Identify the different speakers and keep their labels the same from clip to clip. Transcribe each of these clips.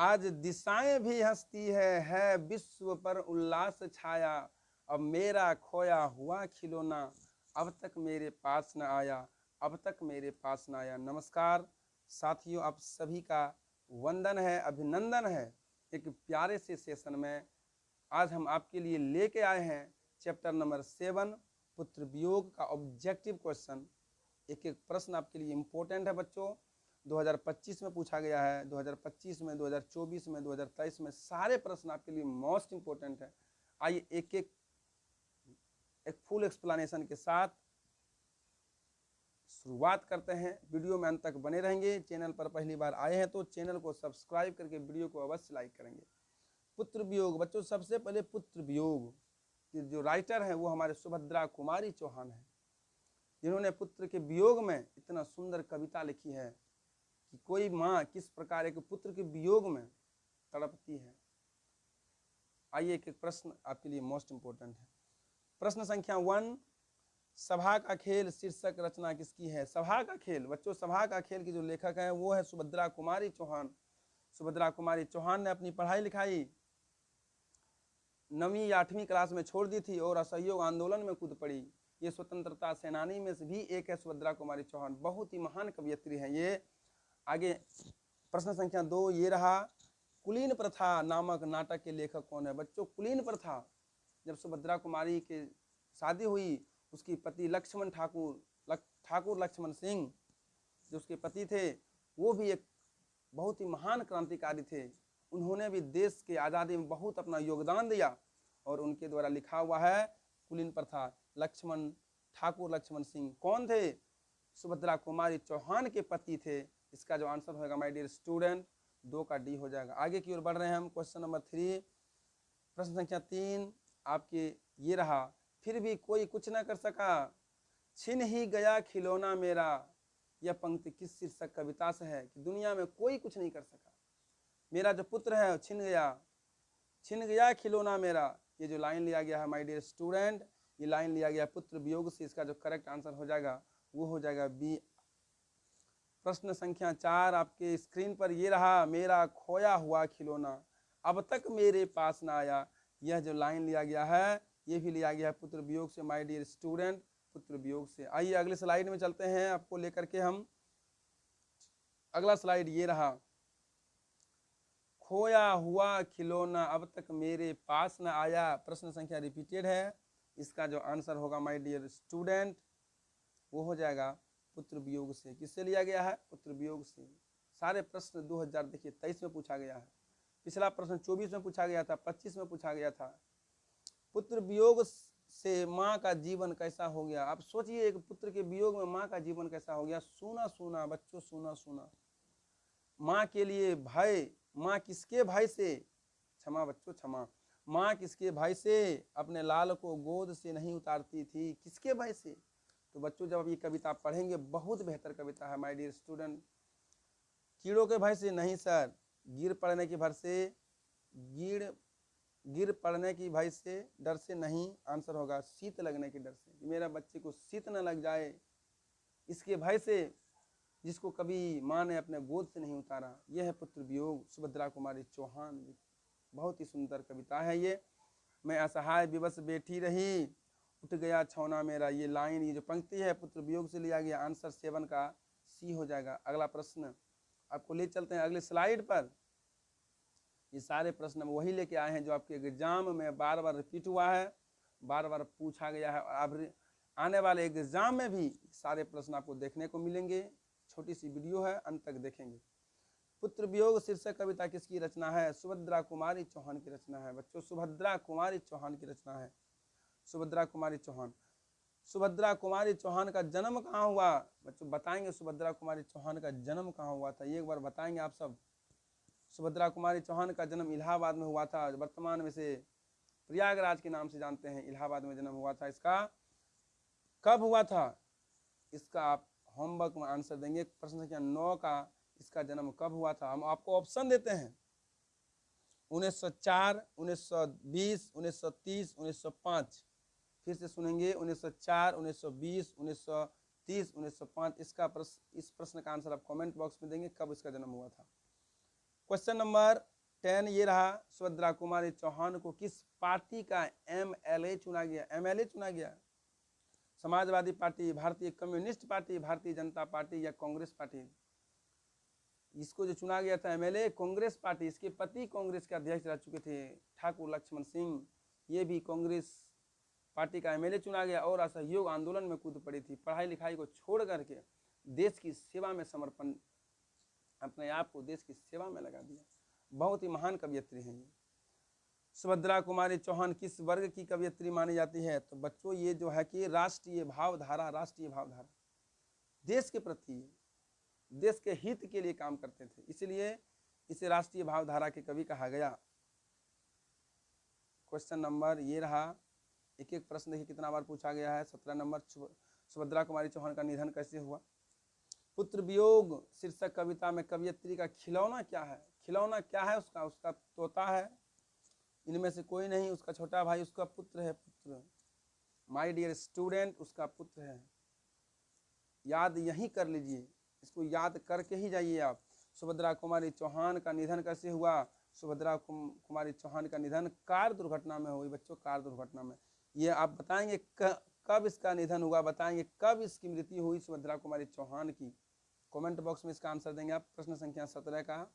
Speaker 1: आज दिशाएं भी हंसती है विश्व पर उल्लास छाया। अब मेरा खोया हुआ खिलौना अब तक मेरे पास न आया, अब तक मेरे पास न आया। नमस्कार साथियों, आप सभी का वंदन है, अभिनंदन है। एक प्यारे से सेशन में आज हम आपके लिए लेके आए हैं चैप्टर नंबर 7 पुत्र वियोग का ऑब्जेक्टिव क्वेश्चन। एक एक प्रश्न आपके लिए इम्पोर्टेंट है बच्चों। 2025 में पूछा गया है, 2025 में, 2024 में, 2023 में, सारे प्रश्न आपके लिए मोस्ट इम्पोर्टेंट है। आइए एक फुल एक्सप्लेनेशन के साथ शुरुआत करते हैं। वीडियो में अंत तक बने रहेंगे। चैनल पर पहली बार आए हैं तो चैनल को सब्सक्राइब करके वीडियो को अवश्य लाइक करेंगे। पुत्र वियोग बच्चों, सबसे पहले पुत्र वियोग की जो राइटर है वो हमारे सुभद्रा कुमारी चौहान है, जिन्होंने पुत्र के वियोग में इतना सुंदर कविता लिखी है कि कोई माँ किस प्रकार एक पुत्र के वियोग में तड़पती है। आइए एक एक प्रश्न आपके लिए मोस्ट इंपोर्टेंट है। प्रश्न संख्या 1, सभा का खेल शीर्षक रचना किसकी है? सभा का खेल बच्चों, सभा का खेल की जो लेखक है वो है सुभद्रा कुमारी चौहान। सुभद्रा कुमारी चौहान ने अपनी पढ़ाई लिखाई 9वीं या 8वीं क्लास में छोड़ दी थी और असहयोग आंदोलन में कूद पड़ी। ये स्वतंत्रता सेनानी में से भी एक है सुभद्रा कुमारी चौहान, बहुत ही महान कवयित्री हैं ये। आगे प्रश्न संख्या 2 ये रहा, कुलीन प्रथा नामक नाटक के लेखक कौन है? बच्चों कुलीन प्रथा, जब सुभद्रा कुमारी के शादी हुई, उसकी पति लक्ष्मण ठाकुर लक्ष्मण सिंह जो उसके पति थे वो भी एक बहुत ही महान क्रांतिकारी थे। उन्होंने भी देश के आज़ादी में बहुत अपना योगदान दिया और उनके द्वारा लिखा हुआ है कुलीन प्रथा। ठाकुर लक्ष्मण सिंह कौन थे? सुभद्रा कुमारी चौहान के पति थे। इसका जो आंसर होगा माय डियर स्टूडेंट 2 का डी हो जाएगा। आगे की ओर बढ़ रहे हैं हम। क्वेश्चन नंबर 3, प्रश्न संख्या 3 आपके ये रहा, फिर भी कोई कुछ न कर सका, छिन ही गया खिलौना मेरा। यह पंक्ति किस शीर्षक कविता से है कि दुनिया में कोई कुछ नहीं कर सका, मेरा जो पुत्र है छिन गया खिलौना मेरा। ये जो लाइन लिया गया है माय डियर स्टूडेंट, ये लाइन लिया गया पुत्र वियोग से। इसका जो करेक्ट आंसर हो जाएगा वो हो जाएगा बी। प्रश्न संख्या 4 आपके स्क्रीन पर ये रहा, मेरा खोया हुआ खिलौना अब तक मेरे पास ना आया। यह जो लाइन लिया गया है ये भी लिया गया है पुत्र वियोग से माय डियर स्टूडेंट, पुत्र वियोग से। आइए अगले स्लाइड में चलते हैं आपको लेकर के हम। अगला स्लाइड ये रहा, खोया हुआ खिलौना अब तक मेरे पास न आया। प्रश्न संख्या रिपीटेड है। इसका जो आंसर होगा माय डियर स्टूडेंट वो हो जाएगा पुत्र वियोग से। किससे लिया गया है? पुत्र वियोग से। सारे प्रश्न 2023 में पूछा गया है। पिछला प्रश्न 24 में पूछा गया था, 25 में पूछा गया था। पुत्र वियोग से माँ का जीवन कैसा हो गया? आप सोचिए, एक पुत्र के वियोग में माँ का जीवन कैसा हो गया। सूना सूना बच्चों, सूना सूना। माँ के लिए भय, माँ किसके भय से, क्षमा बच्चों क्षमा, माँ किसके भय से अपने लाल को गोद से नहीं उतारती थी? किसके भय से? तो बच्चों जब ये कविता पढ़ेंगे, बहुत बेहतर कविता है माय डियर स्टूडेंट। कीड़ों के भय से नहीं सर, गिर पड़ने के भय से, गिर पड़ने की भय से, डर से नहीं। आंसर होगा शीत लगने के डर से, मेरा बच्चे को शीत न लग जाए इसके भय से, जिसको कभी माँ ने अपने गोद से नहीं उतारा। यह है पुत्र वियोग, सुभद्रा कुमारी चौहान। बहुत ही सुंदर कविता है ये। मैं असहाय विवश बैठी रही, उठ गया छौना मेरा। ये लाइन, ये जो पंक्ति है पुत्र वियोग से लिया गया। आंसर 7 का सी हो जाएगा। अगला प्रश्न आपको ले चलते हैं अगले स्लाइड पर। ये सारे प्रश्न वही लेके आए हैं जो आपके एग्जाम में बार बार रिपीट हुआ है, बार बार पूछा गया है, और अब आने वाले एग्जाम में भी सारे प्रश्न आपको देखने को मिलेंगे। छोटी सी वीडियो है, अंत तक देखेंगे। पुत्र वियोग शीर्षक कविता किसकी रचना है? सुभद्रा कुमारी चौहान की रचना है बच्चों, सुभद्रा कुमारी चौहान की रचना है। सुभद्रा कुमारी चौहान। सुभद्रा कुमारी चौहान का जन्म कहाँ हुआ? बच्चों बताएंगे सुभद्रा कुमारी चौहान का जन्म कहाँ हुआ था, ये एक बार बताएंगे आप सब। सुभद्रा कुमारी चौहान का जन्म इलाहाबाद में हुआ था, वर्तमान में से प्रयागराज के नाम से जानते हैं। इलाहाबाद में जन्म हुआ था इसका। कब हुआ था इसका आप होमवर्क में आंसर देंगे। प्रश्न संख्या 9 का इसका जन्म कब हुआ था? हम आपको ऑप्शन देते हैं 1904, 1920, 1930, 1905। फिर से सुनेंगे 1904, 1920, 1930, 1905। इस प्रश्न का आंसर आप कमेंट बॉक्स में देंगे कब इसका जन्म हुआ था। क्वेश्चन नंबर 10 ये रहा, सुभद्रा कुमारी चौहान को किस पार्टी का एमएलए चुना गया? एमएलए चुना गया, समाजवादी पार्टी, भारतीय communist party, Bharatiya Janata party या कांग्रेस पार्टी? इसको जो चुना गया था एमएलए, कांग्रेस पार्टी। इसके पति कांग्रेस के अध्यक्ष रह चुके थे ठाकुर लक्ष्मण सिंह, ये भी कांग्रेस पार्टी का एमएलए चुना गया और असहयोग आंदोलन में कूद पड़ी थी। पढ़ाई लिखाई को छोड़ करके देश की सेवा में समर्पण, अपने आप को देश की सेवा में लगा दिया। बहुत ही महान कवयित्री हैं ये। सुभद्रा कुमारी चौहान किस वर्ग की कवयित्री मानी जाती है? तो बच्चों ये जो है कि राष्ट्रीय भावधारा, राष्ट्रीय भावधारा, देश के प्रति, देश के हित के लिए काम करते थे, इसलिए इसे राष्ट्रीय भावधारा के कवि कहा गया। क्वेश्चन नंबर ये रहा, एक एक प्रश्न देखिए कितना बार पूछा गया है। 17 नंबर, सुभद्रा कुमारी चौहान का निधन कैसे हुआ? पुत्र वियोग शीर्षक कविता में कवयित्री का खिलौना क्या है? खिलौना क्या है उसका? उसका तोता है, इनमें से कोई नहीं, उसका छोटा भाई उसका पुत्र है। पुत्र, माय डियर स्टूडेंट, उसका पुत्र है। याद यही कर लीजिए, इसको याद करके ही जाइए आप। सुभद्रा कुमारी चौहान का निधन कैसे हुआ? सुभद्रा कुमारी चौहान का निधन कार दुर्घटना में हुई बच्चों, कार दुर्घटना में। ये आप बताएंगे कब इसका निधन हुआ, बताएंगे कब इसकी मृत्यु हुई सुभद्रा कुमारी चौहान की? कमेंट बॉक्स में इसका आंसर देंगे आप। प्रश्न संख्या 17 का,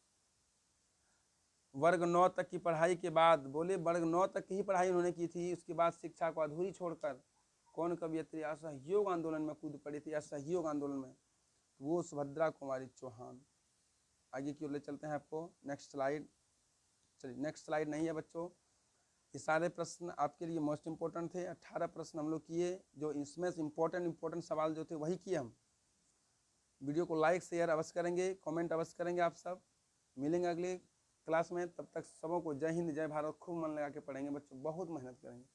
Speaker 1: वर्ग 9 तक की पढ़ाई के बाद, बोले वर्ग 9 तक की ही पढ़ाई उन्होंने की थी, उसके बाद शिक्षा को अधूरी छोड़कर कौन कवयित्री असहयोग आंदोलन में कूद पड़ी थी? असहयोग आंदोलन में, वो सुभद्रा कुमारी चौहान। आगे की ओर ले चलते हैं आपको। नेक्स्ट स्लाइड, चलिए नेक्स्ट स्लाइड नहीं है बच्चों, ये सारे प्रश्न आपके लिए मोस्ट इंपॉर्टेंट थे। 18 प्रश्न हम लोग किए, जो इसमें इंपॉर्टेंट सवाल जो थे वही किए हम। वीडियो को लाइक शेयर अवश्य करेंगे, कमेंट अवश्य करेंगे आप सब। मिलेंगे अगले क्लास में, तब तक सबों को जय हिंद जय भारत। खूब मन लगा के पढ़ेंगे बच्चों, बहुत मेहनत करेंगे।